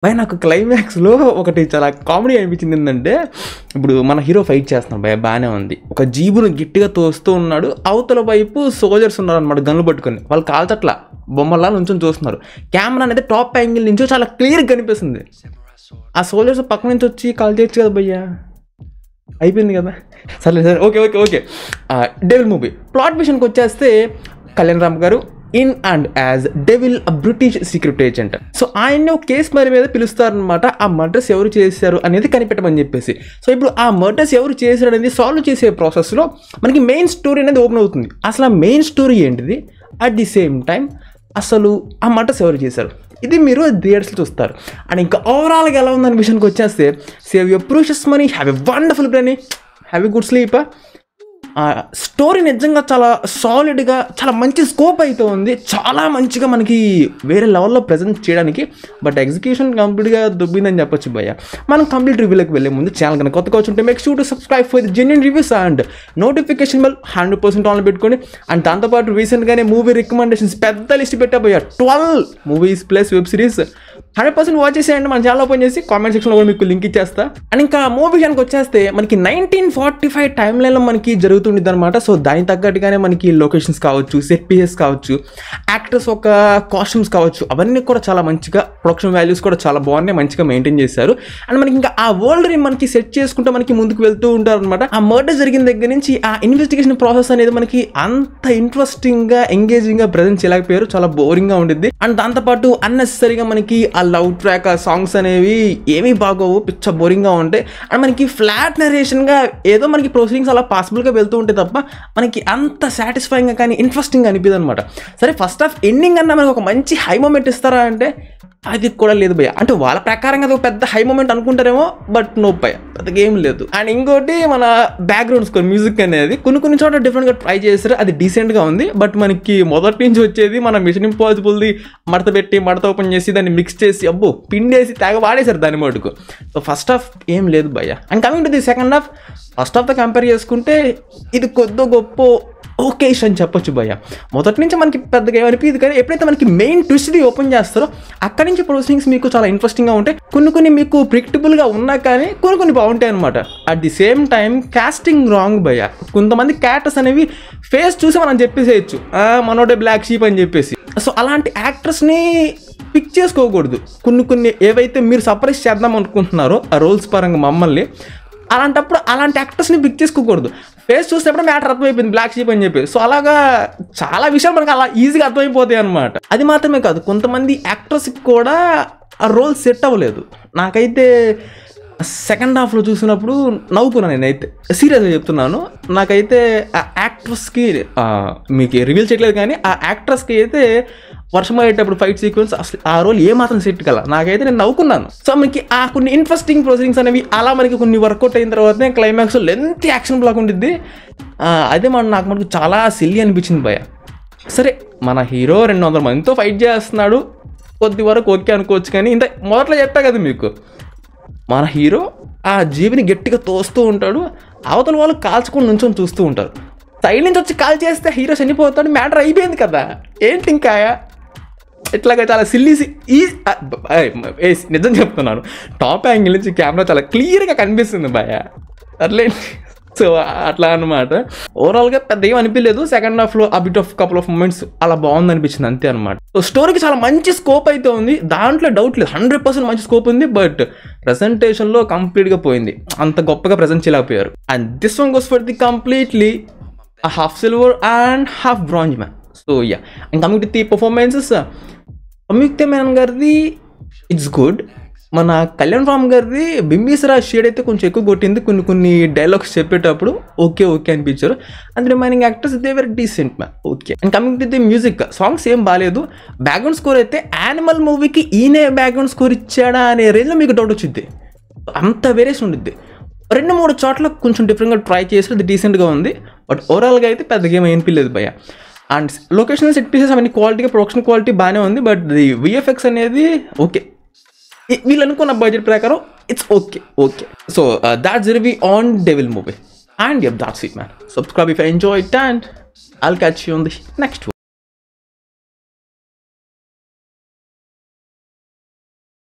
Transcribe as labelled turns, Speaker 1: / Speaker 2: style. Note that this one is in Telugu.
Speaker 1: భయ నాకు క్లైమాక్స్లో ఒకటి చాలా కామెడీ అనిపించింది. ఏంటంటే ఇప్పుడు మన హీరో ఫైట్ చేస్తున్నాడు భయ, బాగానే ఉంది. ఒక జీబును గట్టిగా తోస్తూ ఉన్నాడు, అవతల వైపు సోల్జర్స్ ఉన్నారు అనమాట గన్లు పట్టుకొని. వాళ్ళు కాల్చట్లా, బొమ్మలా నుంచొని చూస్తున్నారు. కెమెరా అనేది టాప్ యాంగిల్ నుంచి చాలా క్లియర్గా కనిపిస్తుంది. ఆ సోల్జర్స్ పక్క నుంచి వచ్చి కాల్ చేయొచ్చు కదా భయ్యా, అయిపోయింది కదా. సరే ఓకే. డెవిల్ మూవీ ప్లాట్ విషయానికి వచ్చేస్తే కళ్యాణ్ రామ్ గారు in and as devil British secret agent. So ఆయన్ని ఒక కేసు మరి మీద పిలుస్తారనమాట. ఆ మర్డర్స్ ఎవరు చేశారు అనేది కనిపెట్టమని చెప్పేసి. సో ఇప్పుడు ఆ మర్డర్స్ ఎవరు చేశారు అనేది సాల్వ్ చేసే ప్రాసెస్లో మనకి మెయిన్ స్టోరీ అనేది ఓపెన్ అవుతుంది. అసలు ఆ మెయిన్ స్టోరీ ఏంటిది, అట్ ది సేమ్ టైం అసలు ఆ మర్డర్స్ ఎవరు చేశారు, ఇది మీరు థియేటర్స్లో చూస్తారు. అండ్ ఇంకా ఓవరాల్గా ఎలా ఉందనే విషయానికి వచ్చేస్తే save your precious money, have a wonderful brain, have a good sleep. Story నిజంగా చాలా సాలిడ్గా, చాలా మంచి స్కోప్ అయితే ఉంది. చాలా మంచిగా మనకి వేరే లెవెల్లో ప్రజెంట్ చేయడానికి. బట్ ఎగ్జిక్యూషన్ కంప్లీట్గా దుబ్బిందని చెప్పొచ్చు భయ్య. మనం కంప్లీట్ రివ్యూలోకి వెళ్ళే ముందు ఛానల్ కనుక కొత్తగా వచ్చుంటే make sure to subscribe for the genuine reviews and notification bell 100% ఆన్లో పెట్టుకోండి. అండ్ దాంతోపాటు రీసెంట్గానే మూవీ రికమెండేషన్స్ పెద్ద లిస్ట్ పెట్టా భయ్య, 12 movies plus web series 100% watch చేసేయండి. మన ఛానల్ ఓపెన్ చేసి కామెంట్ సెక్షన్లో కూడా మీకు లింక్ ఇచ్చేస్తా. అండ్ ఇంకా మూవీ విషయానికి వచ్చేస్తే మనకి 1945 టైం లైన్లో మనకి జరుగుతుండిద్ది అనమాట. సో దానికి తగ్గట్టుగానే మనకి లొకేషన్స్ కావచ్చు, సెట్ పీసెస్ కావచ్చు, యాక్టర్స్ ఒక కాస్ట్యూమ్స్ కావచ్చు, అవన్నీ కూడా చాలా మంచిగా, ప్రొడక్షన్ వాల్యూస్ కూడా చాలా బాగున్నాయి, మంచిగా మెయింటైన్ చేశారు. అండ్ మనకి ఇంకా ఆ వరల్డ్ని మనకి సెట్ చేసుకుంటూ మనకి ముందుకు వెళ్తూ ఉంటారు అనమాట. ఆ మర్డర్ జరిగిన దగ్గర నుంచి ఆ ఇన్వెస్టిగేషన్ ప్రాసెస్ అనేది మనకి అంత ఇంట్రెస్టింగ్గా, ఎంగేజింగ్గా ప్రజెంట్ చేయలేకపోయారు, చాలా బోరింగ్గా ఉండిద్ది. అండ్ దాంతోపాటు అన్నెసరీగా మనకి ఆ లవ్ ట్రాక్, ఆ సాంగ్స్ అనేవి ఏమీ బాగోవు, పిచ్చ బోరింగ్గా ఉంటాయి. అండ్ మనకి ఫ్లాట్ నరేషన్గా ఏదో మనకి ప్రొసీడింగ్స్ అలా పాసిబుల్గా వెళ్తూ ఉంటే తప్ప మనకి అంత సాటిస్ఫైయింగ్గా కానీ ఇంట్రెస్టింగ్గా అనిపిదు అనమాట. సరే ఫస్ట్ హాఫ్ ఎండింగ్ అన్నా మనకి ఒక మంచి హై మూమెంట్ ఇస్తారా అంటే అది కూడా లేదు భయ్య. అంటే వాళ్ళ ప్రకారంగా అది ఒక పెద్ద హై మూమెంట్ అనుకుంటారేమో, బట్ నో భయ్య, పెద్దగా ఏం లేదు. అండ్ ఇంకోటి మన బ్యాక్గ్రౌండ్ స్కోర్, మ్యూజిక్ అనేది కొన్ని చోట్ల డిఫరెంట్గా ట్రై చేస్తారు, అది డీసెంట్గా ఉంది. బట్ మనకి మొదటి నుంచి వచ్చేది మన మిషన్ ఇంపాసిబుల్ది మడత ఓపెన్ చేసి దాన్ని మిక్స్ చేసి అబ్బో పిండేసి తెగ వాడేశారు దాని మటుకు. సో ఫస్ట్ హాఫ్ ఏం లేదు భయ్య. And coming to the second half, first హాఫ్తో కంపేర్ చేసుకుంటే ఇది కొద్ది గొప్ప ఓకేష్ అని చెప్పొచ్చు భయ్య. మొదటి నుంచి మనకి పెద్దగా ఏమనిపించదు, కానీ ఎప్పుడైతే మనకి మెయిన్ ట్విస్ట్ది ఓపెన్ చేస్తారో అక్కడి నుంచి ప్రొసీడింగ్స్ మీకు చాలా ఇంట్రెస్టింగ్గా ఉంటాయి. కొన్ని మీకు ప్రిడిక్టబుల్గా ఉన్నా కానీ కొన్ని బాగుంటాయి అనమాట. At the same time casting wrong భయ్య. కొంతమంది క్యారెక్టర్స్ అనేవి ఫేస్ చూసి మనం చెప్పేసేయచ్చు మనోడే బ్లాక్ షీప్ అని చెప్పేసి. సో అలాంటి యాక్టర్స్ని పిక్ చేసుకోకూడదు. కొన్ని ఏవైతే మీరు సర్ప్రైజ్ చేద్దాం అనుకుంటున్నారో ఆ రోల్స్ పరంగా మమ్మల్ని, అలాంటప్పుడు అలాంటి యాక్టర్స్ని పిక్ చేసుకోకూడదు. ఫేస్ చూసేటప్పుడు మ్యాటర్ అర్థమైపోయింది బ్లాక్ షీప్ అని చెప్పి. సో అలాగా చాలా విషయాలు మనకు అలా ఈజీగా అర్థమైపోతాయి అనమాట. అది మాత్రమే కాదు, కొంతమంది యాక్టర్స్కి కూడా ఆ రోల్ సెట్ అవ్వలేదు. నాకైతే సెకండ్ హాఫ్లో చూసినప్పుడు నవ్వుకున్నాను నేనైతే, సీరియస్గా చెప్తున్నాను. నాకైతే ఆ యాక్ట్రెస్కి మీకు రివీల్ చేయట్లేదు, కానీ ఆ యాక్ట్రెస్కి అయితే వర్షం అయ్యేటప్పుడు ఫైట్ సీక్వెన్స్ అసలు ఆ రోల్ ఏమాత్రం సెట్ కల, నాకైతే నేను నవ్వుకున్నాను. సో మనకి ఆ కొన్ని ఇంట్రెస్టింగ్ ప్రొసీడింగ్స్ అనేవి అలా మనకి కొన్ని వర్కౌట్ అయిన తర్వాతనే క్లైమాక్స్ లెంత్ యాక్షన్ బ్లాక్ ఉండిద్ది. అదే నాకు మనకు చాలా సిల్లీ అనిపించింది భయ. సరే మన హీరో 200 మందితో ఫైట్ చేస్తున్నాడు, కొద్ది వరకు ఓకే అనుకోవచ్చు. కానీ ఇంత మొదట్లో చెప్పా కదా మీకు, మన హీరో ఆ జీవిని గట్టిగా తోస్తూ ఉంటాడు, అవతల వాళ్ళు కాల్చుకొని నుంచొని చూస్తూ ఉంటారు. సైడ్ నుంచి వచ్చి కాల్ చేస్తే హీరో చనిపోతాడు, మ్యాటర్ అయిపోయింది కదా, ఏంటి ఇంకా ఇట్లాగా చాలా సిల్లీ. నిజం చెప్తున్నాను, టాప్ యాంగిల్ నుంచి కెమెరా చాలా క్లియర్గా కనిపిస్తుంది భయ, అట్లే. సో అట్లా అనమాట. ఓవరాల్గా పెద్ద ఏం అనిపించలేదు. సెకండ్ హాఫ్లో ఆ bit of couple of moments అలా బాగుంది అనిపించింది అంతే అనమాట. సో స్టోరీకి చాలా మంచి స్కోప్ అయితే ఉంది, దాంట్లో డౌట్ లేదు, 100% మంచి స్కోప్ ఉంది. బట్ ప్రెజెంటేషన్లో కంప్లీట్గా పోయింది, అంత గొప్పగా ప్రజెంట్ చేయలేకపోయారు. And this one goes for the completely half silver and half bronze man. So yeah, and coming to the performances, Samyuktha Menon గారిది ఇట్స్ గుడ్. మన కళ్యాణ్ రామ్ గారిది బింబీసరా షేడ్ అయితే కొంచెం ఎక్కువ కొట్టింది, కొన్ని డైలాగ్స్ చెప్పేటప్పుడు ఓకే అనిపించారు. And remaining actors they very decent man, okay. And coming to the music, songs ఏం బాగాలేదు. బ్యాక్గ్రౌండ్ స్కోర్ అయితే యానిమల్ మూవీకి ఈయనే బ్యాక్గ్రౌండ్ స్కోర్ ఇచ్చాడా అనే రేంజ్లో మీకు డౌట్ వచ్చింది, అంత వేరియేషన్ ఉండిద్ది. 2-3 చోట్ల కొంచెం డిఫరెంట్గా ట్రై చేసి అది డీసెంట్గా ఉంది. బట్ ఓవరాల్గా అయితే పెద్దగా ఏం అనిపించలేదు భయ్య. అండ్ లొకేషన్ సెట్ పీసెస్ అవన్నీ క్వాలిటీగా, ప్రొడక్షన్ క్వాలిటీ బాగానే ఉంది. బట్ ది విఎఫ్ఎక్స్ అనేది ఓకే, వీళ్ళు అనుకున్న బడ్జెట్ ప్రకారం it's okay. So that's review on devil movie. And yup, that's it man. Subscribe if I enjoy it, and I'll catch you on the next one.